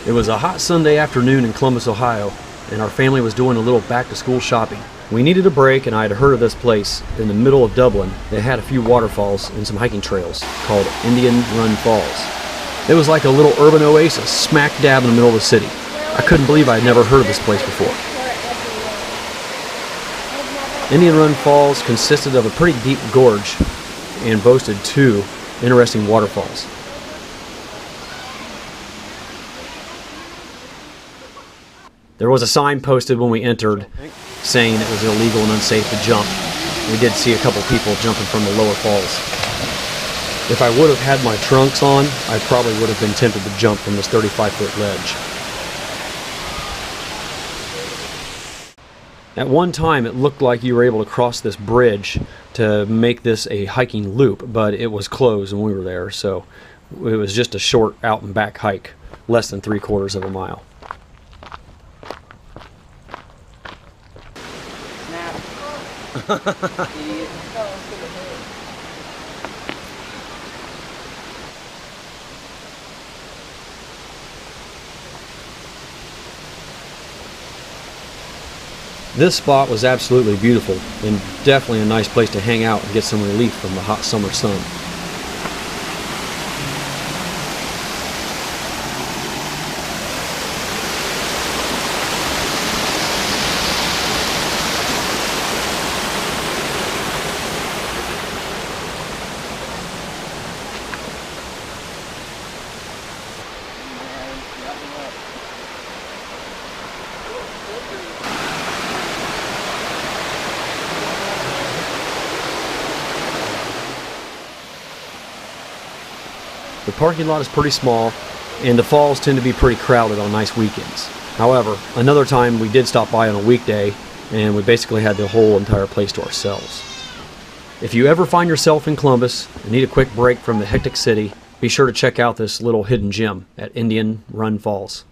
It was a hot Sunday afternoon in Columbus, Ohio, and our family was doing a little back-to-school shopping. We needed a break, and I had heard of this place in the middle of Dublin that had a few waterfalls and some hiking trails called Indian Run Falls. It was like a little urban oasis smack dab in the middle of the city. I couldn't believe I had never heard of this place before. Indian Run Falls consisted of a pretty deep gorge and boasted two interesting waterfalls. There was a sign posted when we entered saying it was illegal and unsafe to jump. We did see a couple people jumping from the lower falls. If I would have had my trunks on, I probably would have been tempted to jump from this 35-foot ledge. At one time it looked like you were able to cross this bridge to make this a hiking loop, but it was closed when we were there, so it was just a short out and back hike, less than 3/4 of a mile. This spot was absolutely beautiful and definitely a nice place to hang out and get some relief from the hot summer sun. The parking lot is pretty small, and the falls tend to be pretty crowded on nice weekends. However, another time we did stop by on a weekday, and we basically had the whole entire place to ourselves. If you ever find yourself in Columbus and need a quick break from the hectic city, be sure to check out this little hidden gem at Indian Run Falls.